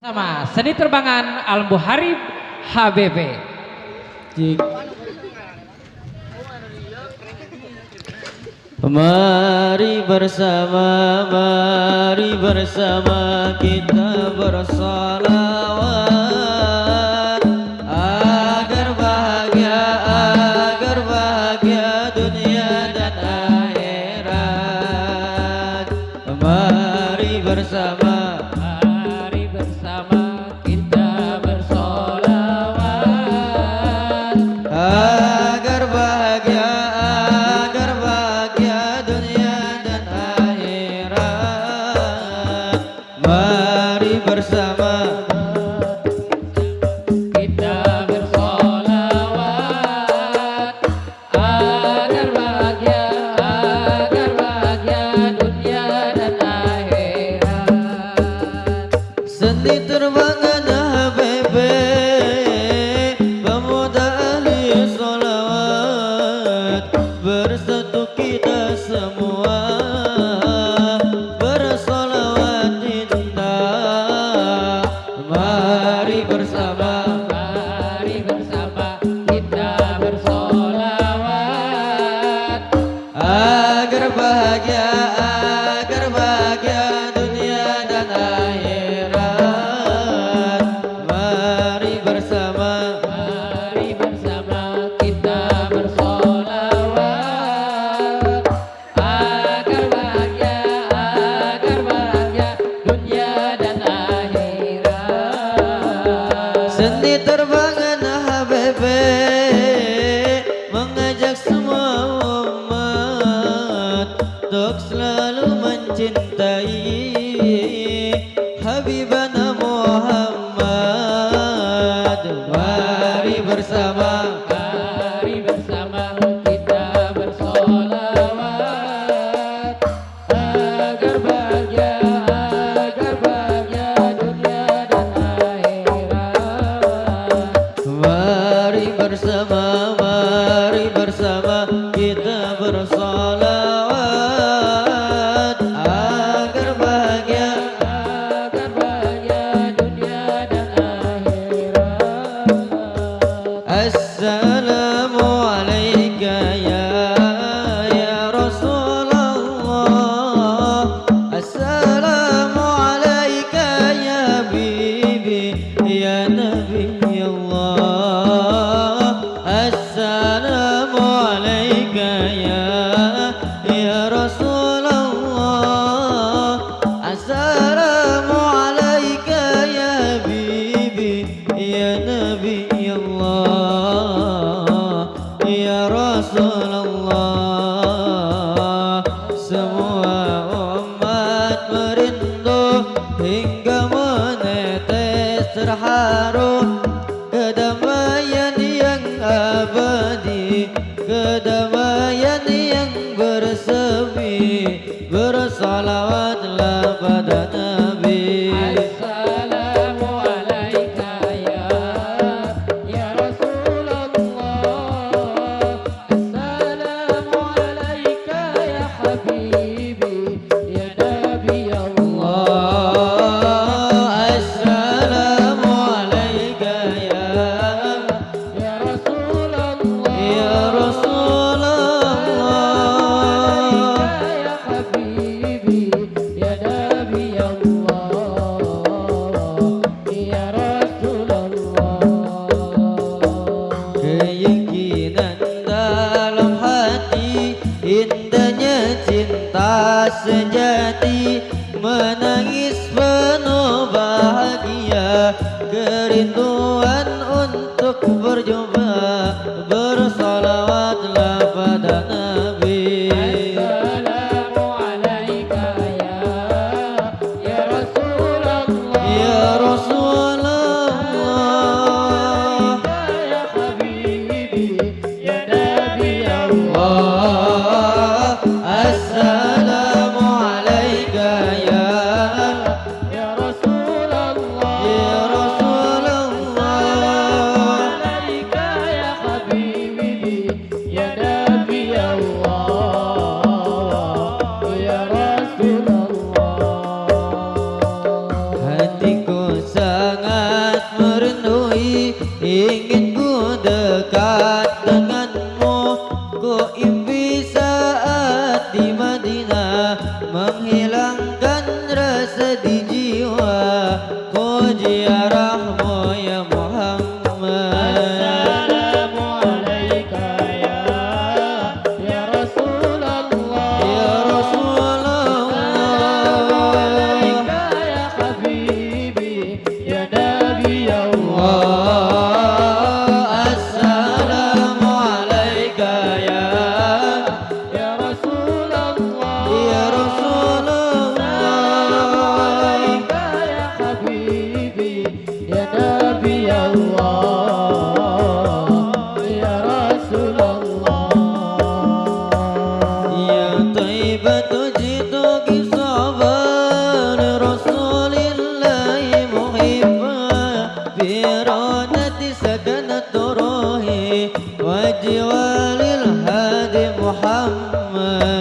Sama seni terbangan Al Muharib HBB. Mari bersama kita bersalawat agar bahagia dunia dan akhirat. Mari bersama kita bersalawat agar bahagia dunia dan akhirat. Mari bersama Kita bersolawat agar bahagia dunia dan akhirat. seni terbangan HBB, pemuda ahli sholawat, bersatu kita semua bersolawat indah. Mari bersama kita bersolawat agar bahagia dunia dan akhirat. Mari bersama kita bersolawat agar bahagia dunia dan akhirat. seni terbangan HBB, mengajak semua umat untuk selalu mencintai Habibana Muhammad. Mari bersama kita bersolawat agar bahagia dunia dan akhirat. Mari bersama kita bersolawat agar bahagia dunia dan akhirat. Assalamu alayka ya Rasulullah. Assalamu alayka ya Habibi ya Nabi Allah. Assalamu alayka ya Rasulullah. Assalamu alayka ya Habibi ya Nabi Allah ya Rasulullah. Semua umat merindu hingga menetes terharu kedamaian yang abadi, kedamaian yang bersemi. Bersalawatlah pada Nabi. Assalamu alayka ya Rasulullah. Assalamu alayka ya Habibi ya Nabi Allah. Assalamu alayka Ya Rasulullah. ya Rasulullah. Ya Habibi ya Nabi Allah. Ya Rasulullah. Keyakinan dalam hati, indahnya cinta sejati, menangis penuh bahagia, kerinduan untuk berjumpa. Bersalawatlah pada Nabi. Assalamu alayka ya Rasulullah. Ya Rasulullah. Ya Habibi ya Nabi Allah. Assalamu alayka ya Ya Rasulullah. Rasulullah. ziarahmu ya Muhammad. Assalamu alaika ya Rasulullah. Ya Rasulullah, Alaika ya Habibi ya Nabi Allah. assalamu alaika ya Rasulullah. ya Rasulullah. Alaika ya Habibi ya Nabi Allah. Ya Rasulullah. Ya Taibatu jitu kisaban Rasulillahi muhibba Bironati sakanat ruhi Wajiwalil hadi Muhammad.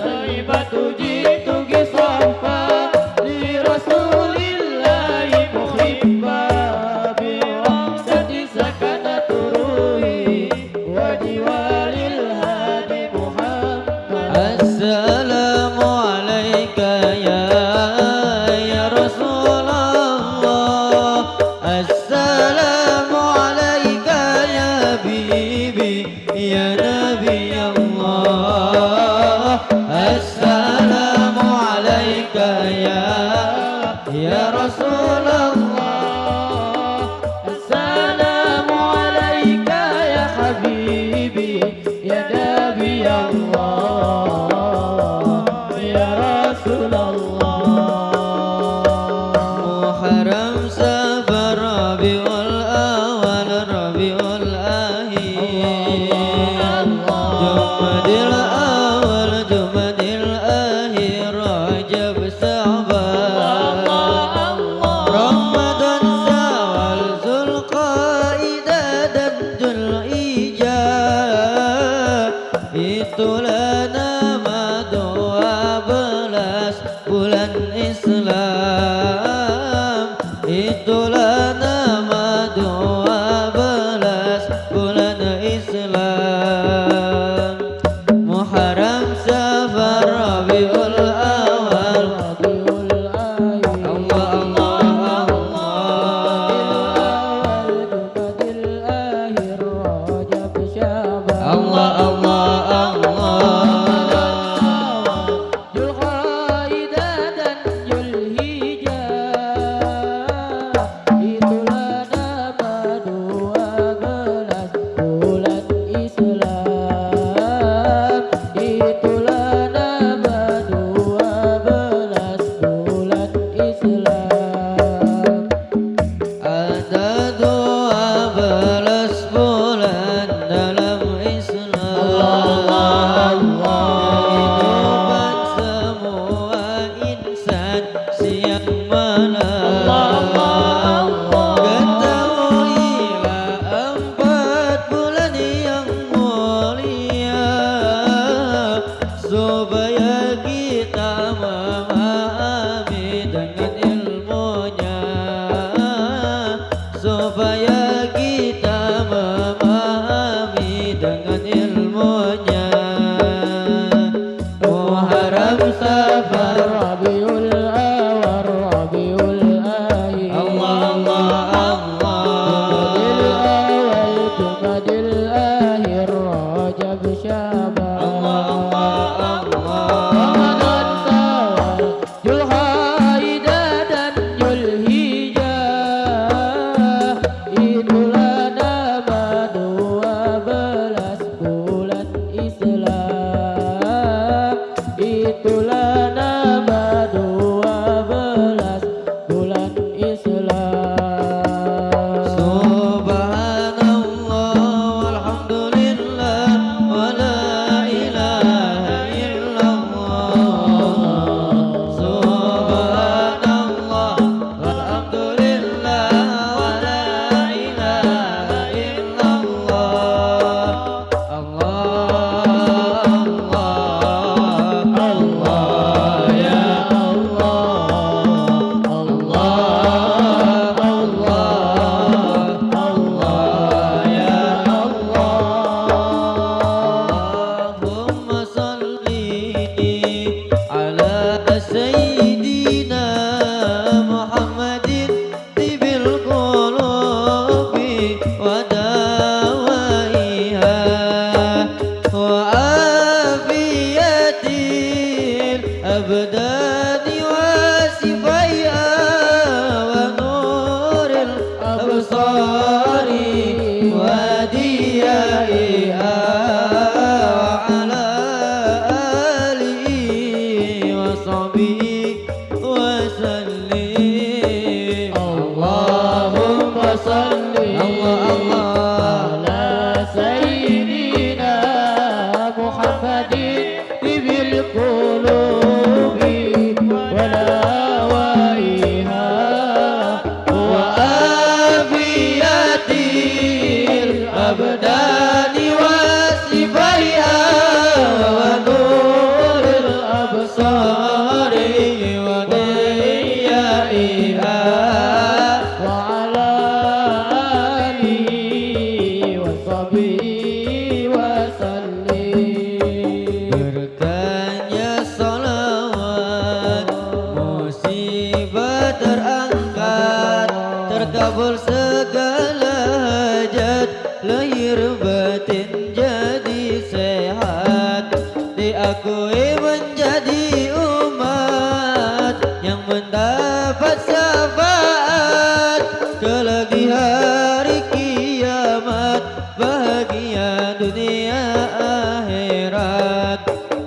Taibatu jitu kisafa li Rasulillahi muhibba bi ramdati sakanat ruhi wa diwalil hadi Muhammad. Assalamu alaika ya Rasulullah. Assalamu alaika ya Habibi ya Nabi Allah. Assalamu alaika ya Rasulullah. Assalamu alaika ya Habibi ya Nabi Allah. Ya Rasulullah. Muharram Safar Rabiul Awal Rabiul Akhir Jumadil Awal Jumadil Akhir Rajab Sya'ban Ramadan Syawal Zulqaidah dan Zulhijjah. Itulah nama 12 bulan Islam. Itulah nama 12 bulan Islam. Muharram Safar Rabiul Awal. Allah Allah Allah Allah Allah. الأبصار وديائها وعلى آله وصحبه وسلم اللهم صل على سيدنا محمد طب القلوب ودوائها وآفية الأبدان وشفائها ونور الأبصار وضيائها وعلى آله وصحبه وسلم. Berkahnya salawat, musibah terangkat, terkabul segala hajat, lahir batin jadi sehat, diakui menjadi umat yang mendapat syafaat kelak di hari kiamat, bahagia dunia akhirat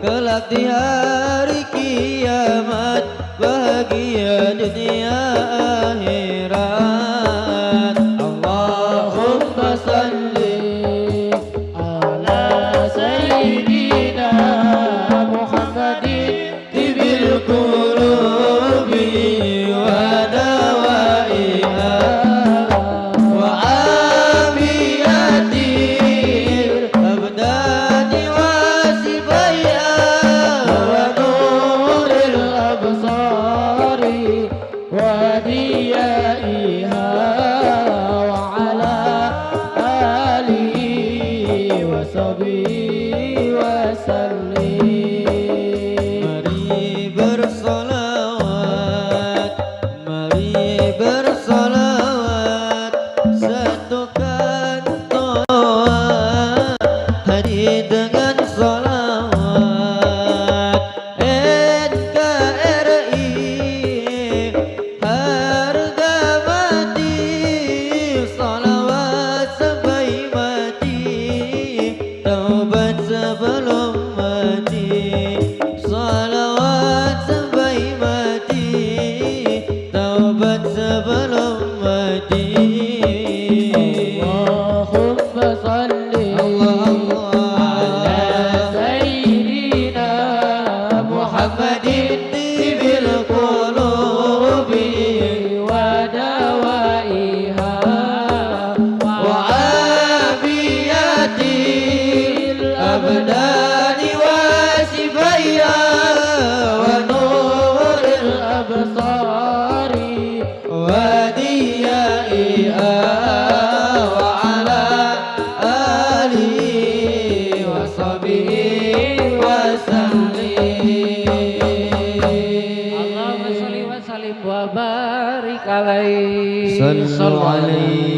kelak di hari kiamat, bahagia dunia akhirat. Allahumma salli ala sayyidina Muhammadin tibil qulubi wa dawaiha wa afiyatil abdani wa sifaiha wa nuril absari wa diyaiha wa ala alihi wa sahbihi wa sallim. Mari bersolawat, mari bersolawat, satukan toa hadi dengan solawat. NKRI harga mati, solawat sampai mati, taubat sebelum mati, salawat sampai mati, taubat sebelum mati. Allahumma salli Allah ala sayyidina Muhammadin tibil qulubi wa dawaiha wa afiyatil abdani wa shifaiha wa nuril absari wa diyaiha wa ala alihi wa sahbihi wa Allahumma sholli wa sallim wa barik alaihi. sallim. Sallu alaihi